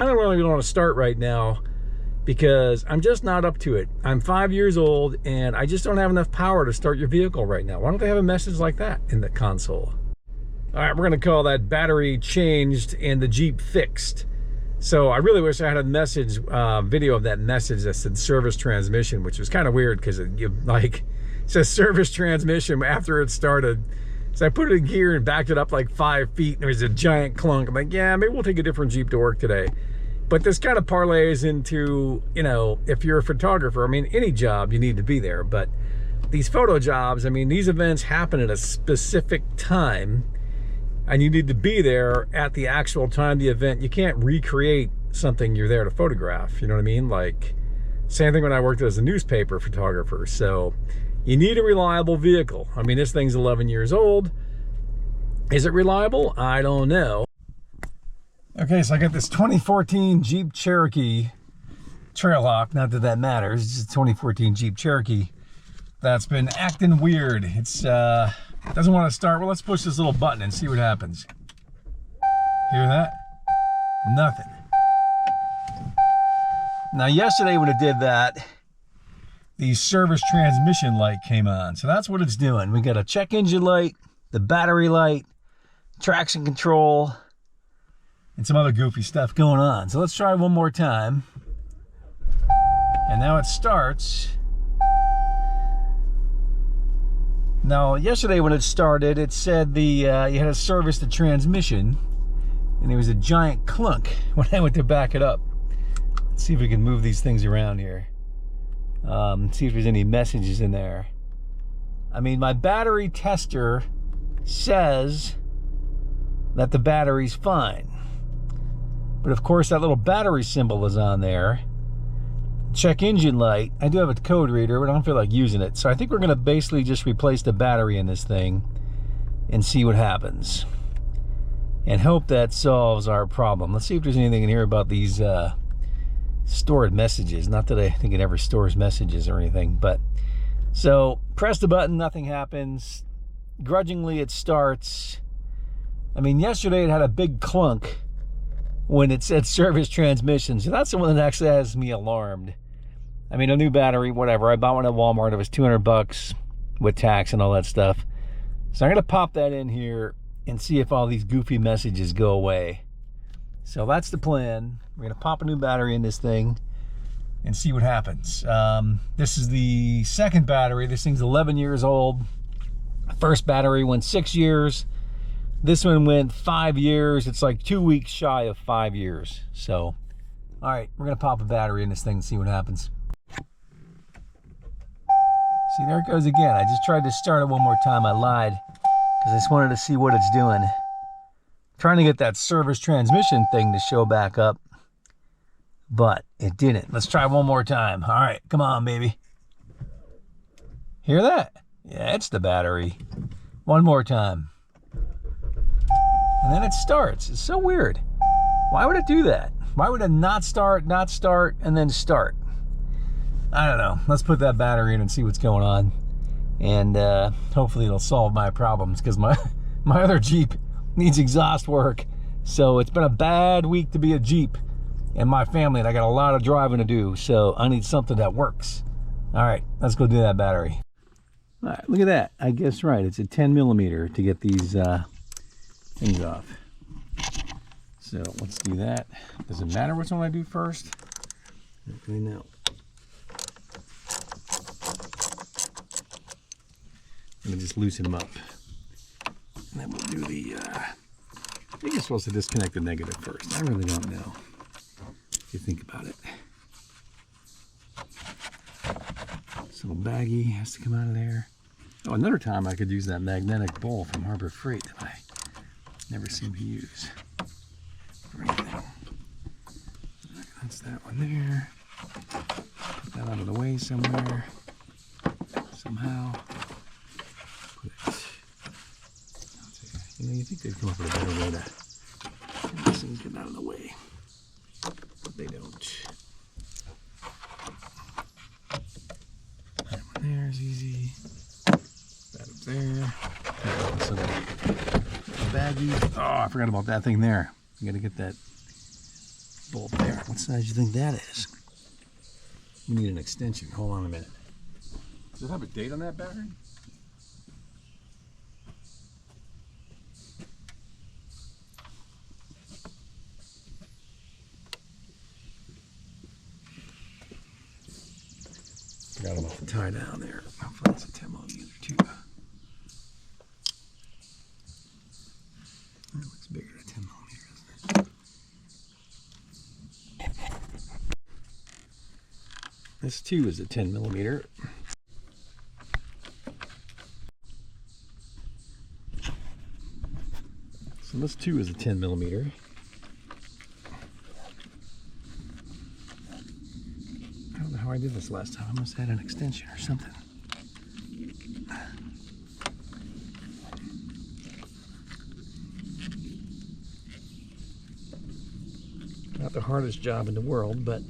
don't really want to start right now because I'm just not up to it. I'm 5 years old and I just don't have enough power to start your vehicle right now. Why don't they have a message like that in the console? All right, we're gonna call that battery changed and the Jeep fixed. So I really wish I had a message, video of that message that said service transmission, which was kind of weird because it says service transmission after it started. So I put it in gear and backed it up like 5 feet and there was a giant clunk. I'm like, yeah, maybe we'll take a different Jeep to work today. But this kind of parlays into, you know, if you're a photographer, I mean, any job you need to be there, but these photo jobs, I mean, these events happen at a specific time and you need to be there at the actual time of the event. You can't recreate something you're there to photograph, you know what I mean? Like, same thing when I worked as a newspaper photographer. So you need a reliable vehicle. I mean, this thing's 11 years old. Is it reliable? I don't know. Okay, so I got this 2014 Jeep Cherokee Trailhawk. Not that that matters. It's just a 2014 Jeep Cherokee that's been acting weird. It's doesn't want to start. Well, let's push this little button and see what happens. Hear that? Nothing. Now, yesterday when it did that, the service transmission light came on. So that's what it's doing. We got a check engine light, the battery light, traction control, and some other goofy stuff going on. So let's try one more time. And now it starts. Now, yesterday when it started, it said you had to service the transmission, and there was a giant clunk when I went to back it up. Let's see if we can move these things around here. See if there's any messages in there. I mean, my battery tester says that the battery's fine. But of course, that little battery symbol is on there. Check engine light. I do have a code reader, but I don't feel like using it. So I think we're gonna basically just replace the battery in this thing and see what happens. And hope that solves our problem. Let's see if there's anything in here about these stored messages. Not that I think it ever stores messages or anything, but so press the button, nothing happens. Grudgingly it starts. I mean, yesterday it had a big clunk when it said service transmission. So that's the one that actually has me alarmed. I mean, a new battery, whatever. I bought one at Walmart. It was 200 bucks with tax and all that stuff. So I'm gonna pop that in here and see if all these goofy messages go away. So that's the plan. We're gonna pop a new battery in this thing and see what happens. This is the second battery. This thing's 11 years old. First battery went 6 years. This one went 5 years. It's like 2 weeks shy of 5 years. So, all right, we're gonna pop a battery in this thing and see what happens. See, there it goes again. I just tried to start it one more time. I lied because I just wanted to see what it's doing. Trying to get that service transmission thing to show back up, but it didn't. Let's try one more time. All right, come on, baby. Hear that? Yeah, it's the battery. One more time. And then it starts. It's so weird. Why would it do that? Why would it not start, and then start? I don't know. Let's put that battery in and see what's going on. And hopefully it'll solve my problems, because my other Jeep needs exhaust work. So it's been a bad week to be a Jeep and my family, and I got a lot of driving to do. So I need something that works. All right, let's go do that battery. All right, look at that. I guess right. It's a 10 millimeter to get these things off. So let's do that. Does it matter which one I do first? Not really know. Let me just loosen them up. And then we'll do the, I think you're supposed to disconnect the negative first. I really don't know if you think about it. This little baggie has to come out of there. Oh, another time I could use that magnetic bowl from Harbor Freight that I never seem to use for anything. That's that one there. Put that out of the way somewhere. Somehow. You know, you think they'd come up with a better way to get these things get out of the way, but they don't. That one there is easy. That up there. So the baggie. Oh, I forgot about that thing there. You got to get that bolt there. What size do you think that is? We need an extension. Hold on a minute. Does it have a date on that battery? Forgot about the tie down there. Hopefully it's a 10 millimeter too. That looks bigger than 10 millimeter, isn't it? This too is a 10 millimeter. So this too is a 10 millimeter. I don't know how I did this last time. I must have had an extension or something. Not the hardest job in the world, but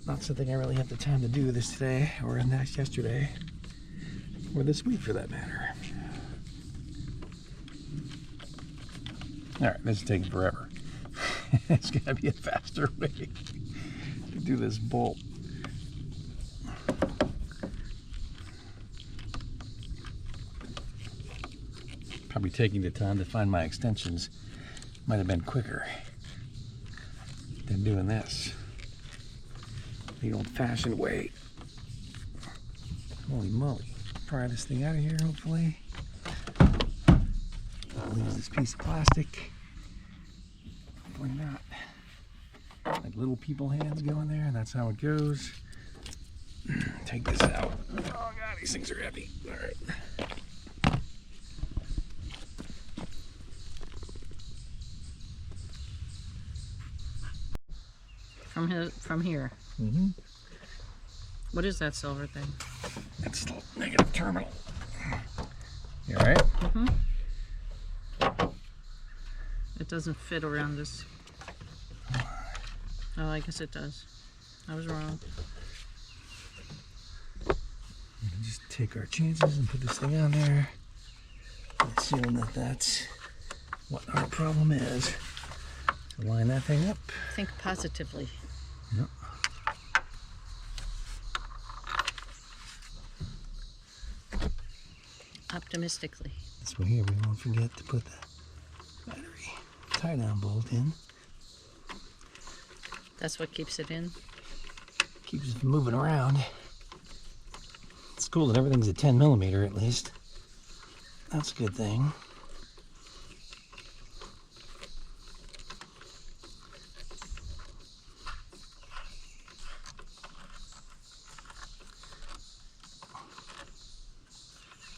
not something I really have the time to do this today, or yesterday, or this week for that matter. All right, this is taking forever. It's gotta be a faster way to do this bolt. Probably taking the time to find my extensions might have been quicker than doing this the old-fashioned way. Holy moly. Pry this thing out of here, hopefully. Leaves this piece of plastic. Hopefully not. Like little people hands go in there, and that's how it goes. Take this out. Oh god, these things are heavy. Alright. From here. Mm-hmm. What is that silver thing? That's the negative terminal. You alright? Mm-hmm. It doesn't fit around this. Oh, I guess it does. I was wrong. Just take our chances and put this thing on there. Assume that that's what our problem is. So line that thing up. Think positively. Yep. Optimistically. This way here, we won't forget to put the battery tie-down bolt in. That's what keeps it in. Keeps it from moving around. It's cool that everything's a 10 millimeter at least. That's a good thing.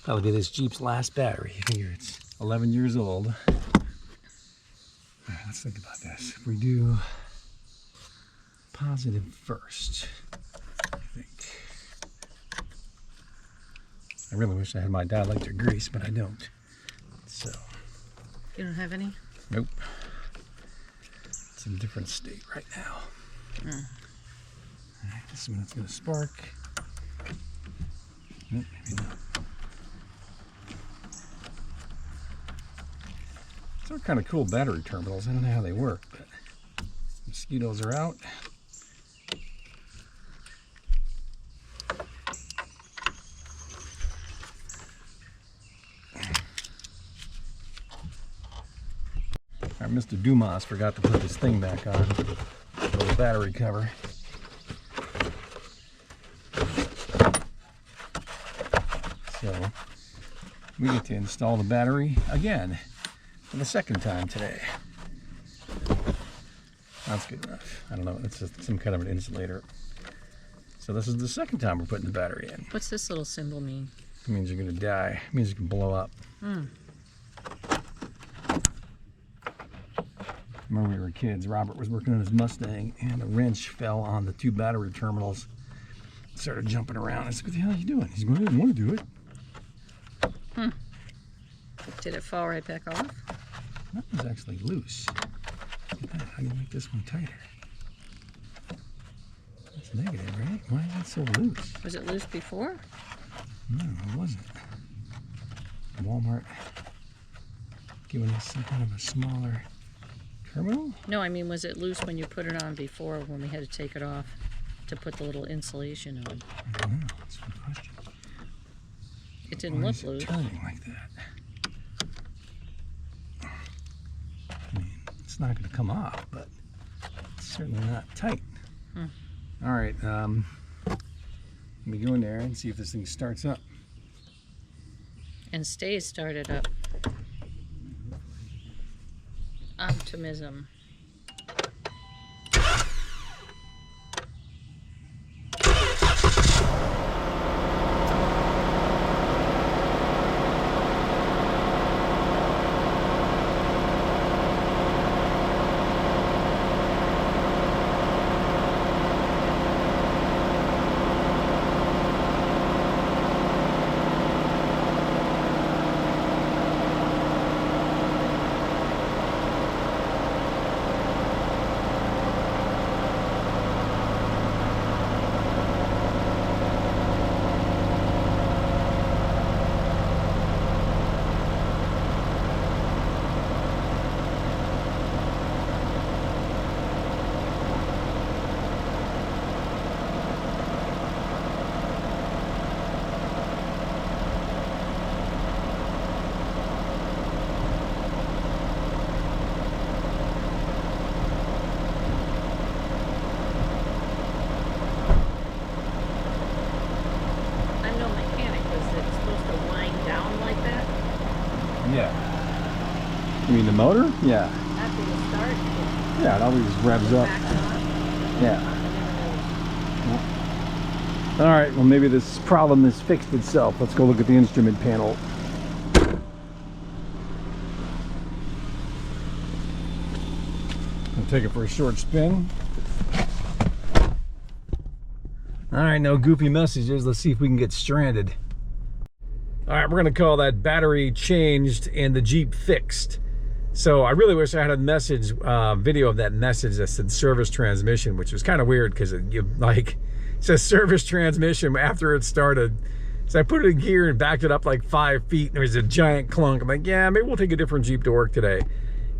Probably be this Jeep's last battery. I figure it's 11 years old. All right, let's think about this. If we do positive first, I think. I really wish I had my dielectric grease, but I don't. So. You don't have any? Nope. It's in a different state right now. All right, this is when it's going to spark. Nope, maybe not. These are kind of cool battery terminals. I don't know how they work, but mosquitoes are out. Our Mr. Dumas forgot to put this thing back on, the little battery cover. So we get to install the battery again for the second time today. That's good enough. I don't know, it's just some kind of an insulator. So this is the second time we're putting the battery in. What's this little symbol mean? It means you're gonna die. It means you can blow up. Remember we were kids, Robert was working on his Mustang and a wrench fell on the two battery terminals. Started jumping around. I said, what the hell are you doing? He's going, I didn't want to do it. Did it fall right back off? That was actually loose. Look at that. How do you make this one tighter? That's negative, right? Why is that so loose? Was it loose before? No, it wasn't. Walmart giving us some kind of a smaller Terminal? No, I mean, was it loose when you put it on before when we had to take it off to put the little insulation on? I don't know. That's a good question. It didn't Why look is it loose. turning like that? I mean, it's not going to come off, but it's certainly not tight. All right, let me go in there and see if this thing starts up. And stays started up. Optimism. Yeah. You mean the motor? Yeah. After you start, Yeah, it always revs up. back on. Yeah. All right, well maybe this problem has fixed itself. Let's go look at the instrument panel. I'll take it for a short spin. All right, no goofy messages. Let's see if we can get stranded. All right, we're gonna call that battery changed and the Jeep fixed. So I really wish I had a message, video of that message that said service transmission, which was kind of weird because it says service transmission after it started. So I put it in gear and backed it up like 5 feet and there was a giant clunk. I'm like, yeah, maybe we'll take a different Jeep to work today.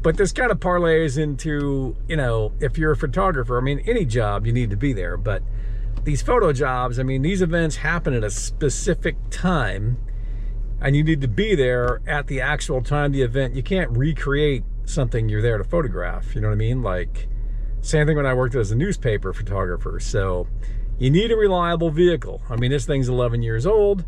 But this kind of parlays into, you know, if you're a photographer, I mean, any job you need to be there, but these photo jobs, I mean, these events happen at a specific time and you need to be there at the actual time of the event. You can't recreate something you're there to photograph, you know what I mean? Like, same thing when I worked as a newspaper photographer. So you need a reliable vehicle. I mean, this thing's 11 years old.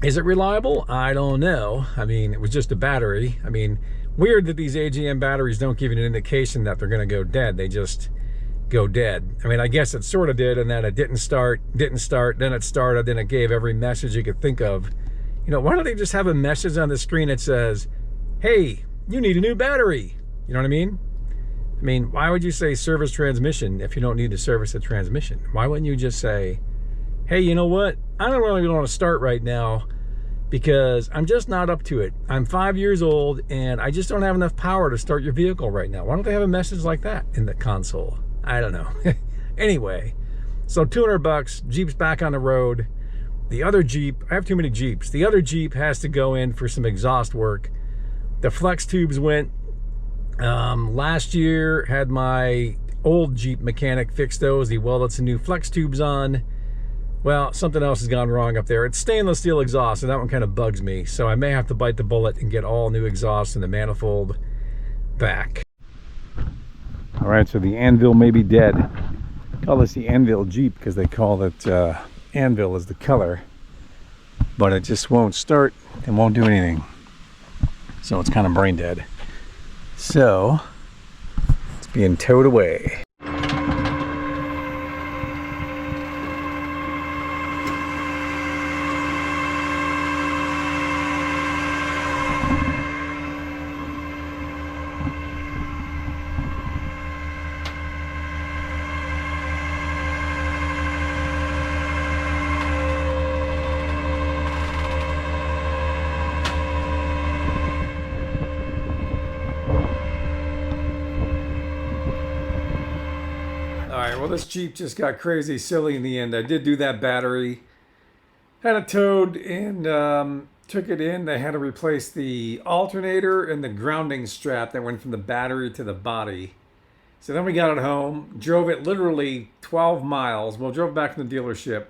Is it reliable? I don't know. I mean, it was just a battery. I mean, weird that these AGM batteries don't give you an indication that they're gonna go dead. They just go dead. I mean, I guess it sort of did, and then it didn't start, then it started, then it gave every message you could think of. You know, why don't they just have a message on the screen that says, hey, you need a new battery? You know what I mean? I mean, why would you say service transmission if you don't need to service a transmission? Why wouldn't you just say, hey, you know what? I don't really want to start right now because I'm just not up to it. I'm 5 years old and I just don't have enough power to start your vehicle right now. Why don't they have a message like that in the console? I don't know. Anyway, so $200, Jeep's back on the road. The other Jeep, I have too many Jeeps. The other Jeep has to go in for some exhaust work. The flex tubes went. Last year, had my old Jeep mechanic fix those. He welded some new flex tubes on. Well, something else has gone wrong up there. It's stainless steel exhaust, and that one kind of bugs me. So I may have to bite the bullet and get all new exhaust and the manifold back. All right, so the anvil may be dead. Call this the anvil Jeep because they call it anvil is the color, but it just won't start and won't do anything. So it's kind of brain dead. So it's being towed away. Alright, well this Jeep just got crazy silly in the end. I did do that battery. Had it towed and Took it in, they had to replace the alternator and the grounding strap that went from the battery to the body. So then we got it home, drove it literally 12 miles. Well, drove back from the dealership,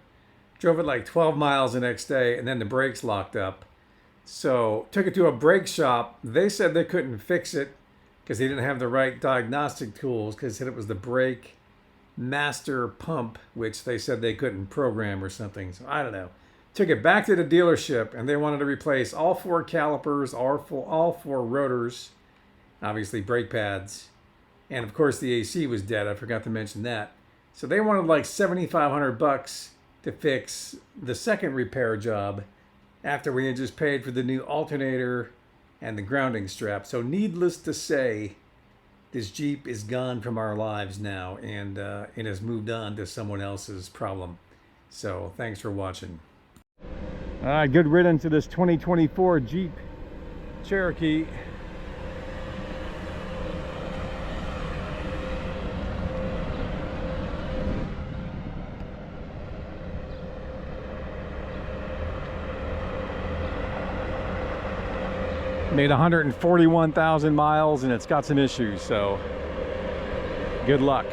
drove it like 12 miles the next day, and then the brakes locked up. So took it to a brake shop. They said they couldn't fix it because they didn't have the right diagnostic tools, because it was the brake master pump, which they said they couldn't program or something. So I don't know. Took it back to the dealership, and they wanted to replace all 4 calipers, all four rotors, obviously brake pads, and of course the AC was dead. I forgot to mention that. So they wanted like $7,500 to fix the second repair job after we had just paid for the new alternator and the grounding strap. So needless to say, this Jeep is gone from our lives now, and it has moved on to someone else's problem. So thanks for watching. All right, good riddance to this 2024 Jeep Cherokee. Made 141,000 miles and it's got some issues, so good luck.